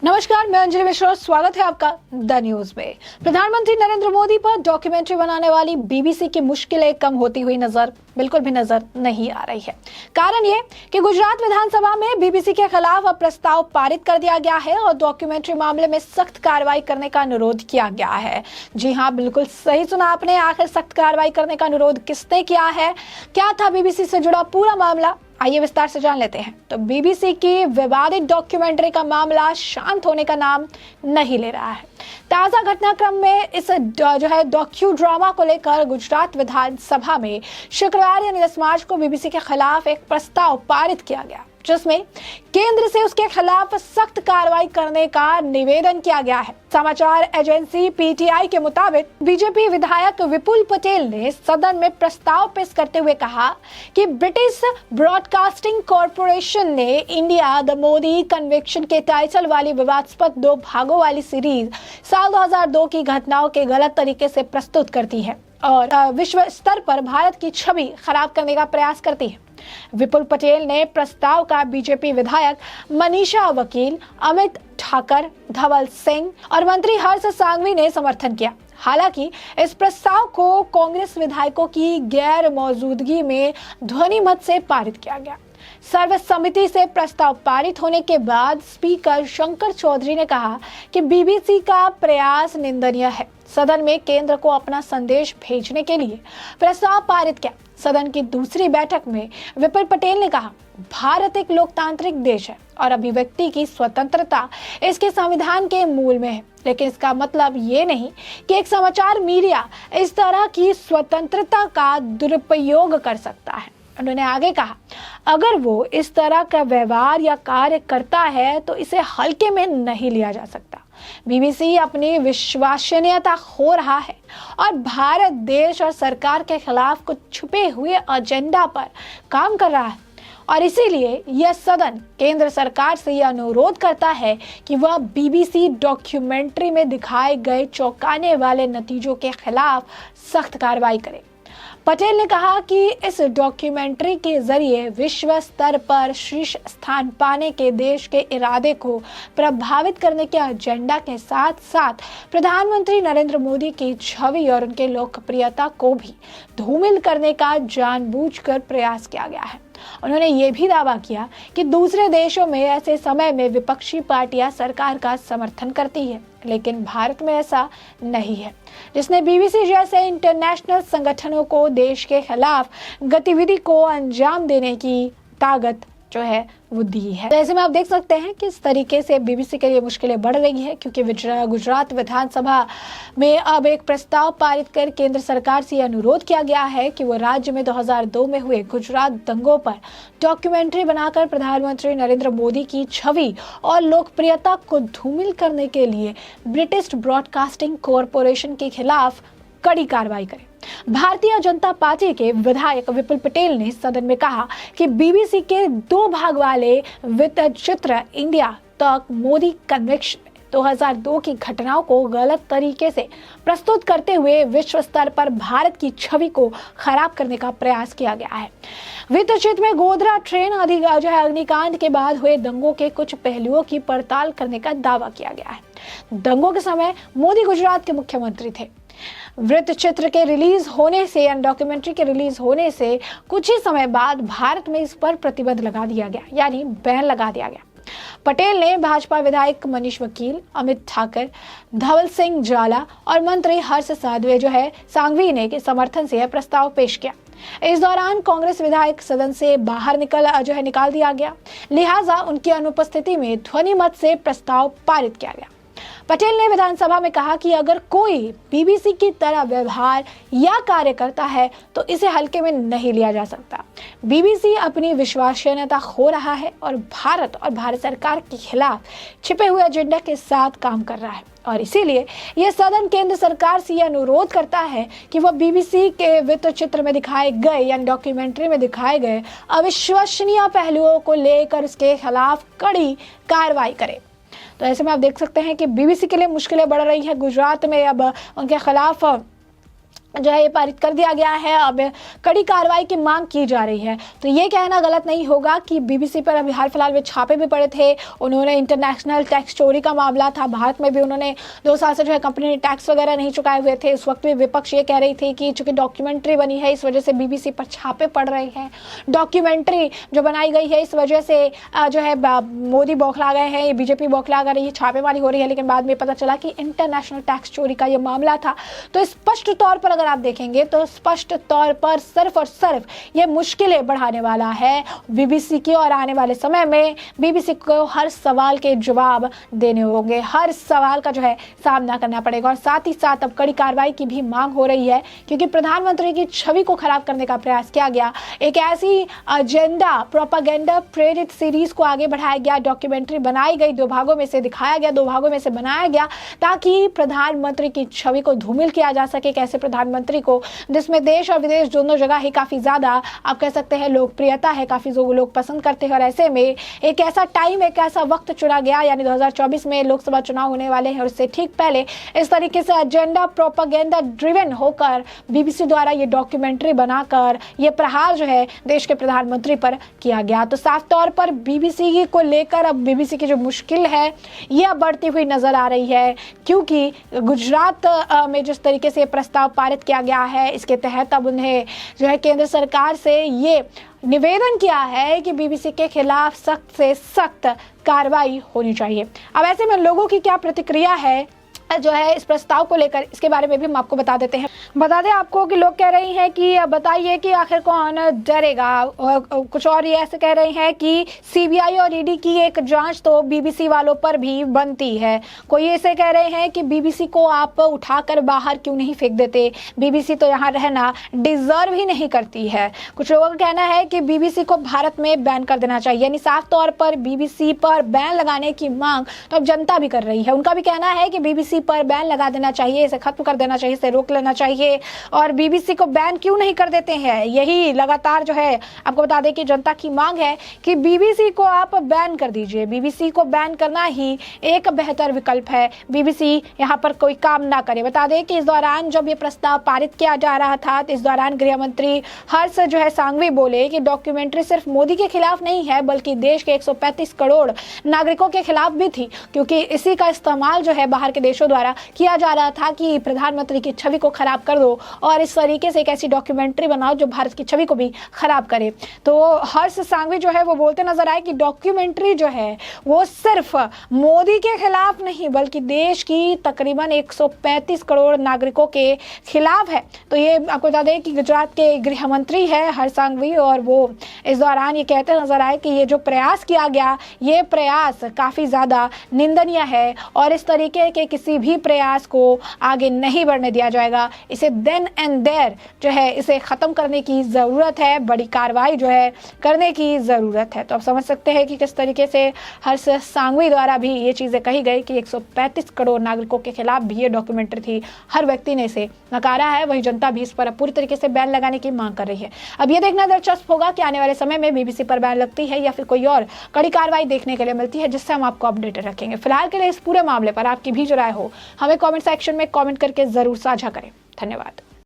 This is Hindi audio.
नमस्कार, मैं अंजलि मिश्रा। स्वागत है आपका द न्यूज में। प्रधानमंत्री नरेंद्र मोदी पर डॉक्यूमेंट्री बनाने वाली बीबीसी की मुश्किलें कम होती हुई बिल्कुल भी नजर नहीं आ रही है। कारण ये कि गुजरात विधानसभा में बीबीसी के खिलाफ अब प्रस्ताव पारित कर दिया गया है और डॉक्यूमेंट्री मामले में सख्त कार्रवाई करने का अनुरोध किया गया है। जी हाँ, बिल्कुल सही सुना आपने। आखिर सख्त कार्रवाई करने का अनुरोध किसने किया है, क्या था बीबीसी से जुड़ा पूरा मामला, आइए विस्तार से जान लेते हैं। तो बीबीसी की विवादित डॉक्यूमेंट्री का मामला शांत होने का नाम नहीं ले रहा है। ताजा घटनाक्रम में इस डॉक्यू ड्रामा को लेकर गुजरात विधानसभा में शुक्रवार यानी 10 मार्च को बीबीसी के खिलाफ एक प्रस्ताव पारित किया गया, जिसमें केंद्र से उसके खिलाफ सख्त कार्रवाई करने का निवेदन किया गया है। समाचार एजेंसी पीटीआई के मुताबिक बीजेपी विधायक विपुल पटेल ने सदन में प्रस्ताव पेश करते हुए कहा कि ब्रिटिश ब्रॉडकास्टिंग कॉरपोरेशन ने इंडिया द मोदी कन्विक्शन के टाइटल वाली विवादास्पद 2 भागों वाली सीरीज साल 2002 की घटनाओं के गलत तरीके से प्रस्तुत करती है और विश्व स्तर पर भारत की छवि खराब करने का प्रयास करती है। विपुल पटेल ने प्रस्ताव का बीजेपी विधायक मनीषा वकील, अमित ठाकर, धवल सिंह और मंत्री हर्ष सांघवी ने समर्थन किया। हालांकि इस प्रस्ताव को कांग्रेस विधायकों की गैर मौजूदगी में ध्वनि मत से पारित किया गया। सर्वसम्मति से प्रस्ताव पारित होने के बाद स्पीकर शंकर चौधरी ने कहा कि बीबीसी का प्रयास निंदनीय है। सदन में केंद्र को अपना संदेश भेजने के लिए प्रस्ताव पारित किया। सदन की दूसरी बैठक में विपुल पटेल ने कहा, भारत एक लोकतांत्रिक देश है और अभिव्यक्ति की स्वतंत्रता इसके संविधान के मूल में है, लेकिन इसका मतलब ये नहीं कि एक समाचार मीडिया इस तरह की स्वतंत्रता का दुरुपयोग कर सकता है। उन्होंने आगे कहा, अगर वो इस तरह का व्यवहार या कार्य करता है तो इसे हल्के में नहीं लिया जा सकता। बीबीसी अपनी विश्वसनीयता खो रहा है और भारत देश और सरकार के खिलाफ कुछ छुपे हुए एजेंडा पर काम कर रहा है और इसीलिए यह सदन केंद्र सरकार से यह अनुरोध करता है कि वह बीबीसी डॉक्यूमेंट्री में दिखाए गए चौंकाने वाले नतीजों के खिलाफ सख्त कार्रवाई करे। पटेल ने कहा कि इस डॉक्यूमेंट्री के जरिए विश्व स्तर पर शीर्ष स्थान पाने के देश के इरादे को प्रभावित करने के एजेंडा के साथ साथ प्रधानमंत्री नरेंद्र मोदी की छवि और उनके लोकप्रियता को भी धूमिल करने का जानबूझकर प्रयास किया गया है। उन्होंने ये भी दावा किया कि दूसरे देशों में ऐसे समय में विपक्षी पार्टियां सरकार का समर्थन करती है, लेकिन भारत में ऐसा नहीं है, जिसने बीबीसी जैसे इंटरनेशनल संगठनों को देश के खिलाफ गतिविधि को अंजाम देने की ताकत जो है वो दी है। ऐसे में आप देख सकते हैं कि इस तरीके से बीबीसी के लिए मुश्किलें बढ़ रही है, क्योंकि गुजरात विधानसभा में अब एक प्रस्ताव पारित कर केंद्र सरकार से अनुरोध किया गया है कि वो राज्य में 2002 में हुए गुजरात दंगों पर डॉक्यूमेंट्री बनाकर प्रधानमंत्री नरेंद्र मोदी की छवि और लोकप्रियता को धूमिल करने के लिए ब्रिटिश ब्रॉडकास्टिंग कॉरपोरेशन के खिलाफ कड़ी कार्रवाई करे। भारतीय जनता पार्टी के विधायक विपुल पटेल ने सदन में कहा कि बीबीसी के 2 भाग वाले वृत्तचित्र इंडिया तक मोदी कन्विक्शन 2002 की घटनाओं को गलत तरीके से प्रस्तुत करते हुए विश्व स्तर पर भारत की छवि को खराब करने का प्रयास किया गया है। वृत्तचित्र में गोधरा ट्रेन अग्निकांड के बाद हुए दंगों के कुछ पहलुओं की पड़ताल करने का दावा किया गया है। दंगों के समय मोदी गुजरात के मुख्यमंत्री थे। वृत्तचित्र के रिलीज होने से या डॉक्यूमेंट्री के रिलीज होने से कुछ ही समय बाद भारत में इस पर प्रतिबंध लगा दिया गया, यानी बैन लगा दिया गया। पटेल ने भाजपा विधायक मनीष वकील, अमित ठाकर, धवल सिंह जाला और मंत्री हर्ष सांघवी ने के समर्थन से यह प्रस्ताव पेश किया। इस दौरान कांग्रेस विधायक सदन से बाहर निकाल दिया गया, लिहाजा उनकी अनुपस्थिति में ध्वनि मत से प्रस्ताव पारित किया गया। पटेल ने विधानसभा में कहा कि अगर कोई बीबीसी की तरह व्यवहार या कार्य करता है तो इसे हल्के में नहीं लिया जा सकता। बीबीसी अपनी विश्वसनीयता खो रहा है और भारत सरकार के खिलाफ छिपे हुए एजेंडा के साथ काम कर रहा है और इसीलिए यह सदन केंद्र सरकार से यह अनुरोध करता है कि वह बीबीसी के वृत्तचित्र में दिखाए गए या डॉक्यूमेंट्री में दिखाए गए अविश्वसनीय पहलुओं को लेकर उसके खिलाफ कड़ी कार्रवाई करे। तो ऐसे में आप देख सकते हैं कि बीबीसी के लिए मुश्किलें बढ़ रही है। गुजरात में अब उनके खिलाफ जो है ये पारित कर दिया गया है। अब कड़ी कार्रवाई की मांग की जा रही है। तो ये कहना गलत नहीं होगा कि बीबीसी पर अभी हाल फिलहाल में छापे भी पड़े थे। उन्होंने इंटरनेशनल टैक्स चोरी का मामला था, भारत में भी उन्होंने 2 साल से जो है कंपनी ने टैक्स वगैरह नहीं चुकाए हुए थे। उस वक्त भी विपक्ष ये कह रही थी कि चूंकि डॉक्यूमेंट्री बनी है इस वजह से बीबीसी पर छापे पड़ रहे हैं। डॉक्यूमेंट्री जो बनाई गई है इस वजह से जो है मोदी बौखला गए हैं, ये बीजेपी बौखला कर रही है, छापेमारी हो रही है। लेकिन बाद में पता चला कि इंटरनेशनल टैक्स चोरी का ये मामला था। तो स्पष्ट तौर पर अगर आप देखेंगे तो स्पष्ट तौर पर सिर्फ और सिर्फ ये मुश्किलें बढ़ाने वाला है बीबीसी की। और आने वाले समय में बीबीसी को हर सवाल के जवाब देने होंगे, हर सवाल का जो है सामना करना पड़ेगा। और साथ ही साथ अब कड़ी कार्रवाई की भी मांग हो रही है, क्योंकि प्रधानमंत्री की छवि को खराब करने का प्रयास किया गया। एक ऐसी एजेंडा प्रोपेगेंडा प्रेरित सीरीज को आगे बढ़ाया गया, डॉक्यूमेंट्री बनाई गई, 2 भागों में से दिखाया गया, 2 भागों में से बनाया गया, ताकि प्रधानमंत्री की छवि को धूमिल किया जा सके। कैसे प्रधानमंत्री को, जिसमें देश और विदेश दोनों जगह ही काफी ज्यादा आप कह सकते हैं लोकप्रियता है, काफी लोग पसंद करते हैं। और ऐसे में एक ऐसा टाइम, एक ऐसा वक्त चुना गया, यानी 2024 में लोकसभा चुनाव होने वाले हैं और उससे ठीक पहले इस तरीके से एजेंडा प्रोपेगेंडा ड्रिवन होकर बीबीसी द्वारा ये डॉक्यूमेंट्री बनाकर ये प्रहार जो है देश के प्रधानमंत्री पर किया गया। तो साफ तौर पर बीबीसी को लेकर अब बीबीसी की जो मुश्किल है ये अब बढ़ती हुई नजर आ रही है, क्योंकि गुजरात में जिस तरीके से प्रस्ताव पारित किया गया है इसके तहत अब उन्हें जो है केंद्र सरकार से ये निवेदन किया है कि बीबीसी के खिलाफ सख्त से सख्त कार्रवाई होनी चाहिए। अब ऐसे में लोगों की क्या प्रतिक्रिया है जो है इस प्रस्ताव को लेकर, इसके बारे में भी हम आपको बता देते हैं। बता दें आपको कि लोग कह रहे हैं कि बताइए कि आखिर कौन डरेगा। और कुछ और ये ऐसे कह रहे हैं कि सीबीआई और ईडी की एक जांच तो बीबीसी वालों पर भी बनती है। कोई ऐसे कह रहे हैं कि बीबीसी को आप उठाकर बाहर क्यों नहीं फेंक देते, बीबीसी तो यहाँ रहना डिजर्व ही नहीं करती है। कुछ लोगों का कहना है कि बीबीसी को भारत में बैन कर देना चाहिए, यानी साफ तौर पर बीबीसी पर बैन लगाने की मांग तो अब जनता भी कर रही है। उनका भी कहना है कि बीबीसी पर बैन लगा देना चाहिए, इसे खत्म कर देना चाहिए, इसे रोक लेना चाहिए। और बीबीसी को बैन क्यों नहीं कर देते हैं, यही लगातार जो है आपको बता दें कि जनता की मांग है कि बीबीसी को आप बैन कर दीजिए। बीबीसी को बैन करना ही एक बेहतर विकल्प है, बीबीसी यहाँ पर कोई काम ना करे। बता दें कि इस दौरान जब ये प्रस्ताव पारित किया जा रहा था तो इस दौरान गृह मंत्री हर्ष जो है सांघवी बोले कि डॉक्यूमेंट्री सिर्फ मोदी के खिलाफ नहीं है बल्कि देश के 135 करोड़ नागरिकों के खिलाफ भी थी, क्योंकि इसी का इस्तेमाल जो है बाहर के देशों द्वारा किया जा रहा था कि प्रधानमंत्री की छवि को खराब कर दो और इस तरीके से एक ऐसी डॉक्यूमेंट्री बनाओ जो भारत की छवि को भी खराब करे। तो हर्ष सांघवी जो है वो बोलते नजर आए कि डॉक्यूमेंट्री जो है वो सिर्फ मोदी के खिलाफ नहीं बल्कि देश की तकरीबन 135 करोड़ नागरिकों के खिलाफ है। तो ये आपको बता दें कि गुजरात के गृह मंत्री है हर्ष सांघवी, और वो इस दौरान ये कहते नजर आए कि ये जो प्रयास किया गया ये प्रयास काफी ज्यादा निंदनीय है और इस तरीके के किसी भी प्रयास को आगे नहीं बढ़ने दिया जाएगा। इसे देन एंड देयर जो है इसे खत्म करने की जरूरत है, बड़ी कार्रवाई जो है करने की जरूरत है। तो आप समझ सकते हैं कि किस तरीके से हर्ष सांघवी द्वारा भी ये चीजें कही गई कि 135 करोड़ नागरिकों के खिलाफ भी ये डॉक्यूमेंट्री थी, हर व्यक्ति ने इसे नकारा है, वही जनता भी इस पर पूरी तरीके से बैन लगाने की मांग कर रही है। अब ये देखना दिलचस्प होगा कि आने वाले समय में बीबीसी पर बैन लगती है या फिर कोई और कड़ी कार्रवाई देखने के लिए मिलती है, जिससे हम आपको अपडेटेड रखेंगे। फिलहाल के लिए इस पूरे मामले पर आपकी भी जो राय हो हमें कमेंट सेक्शन में कमेंट करके जरूर साझा करें। धन्यवाद।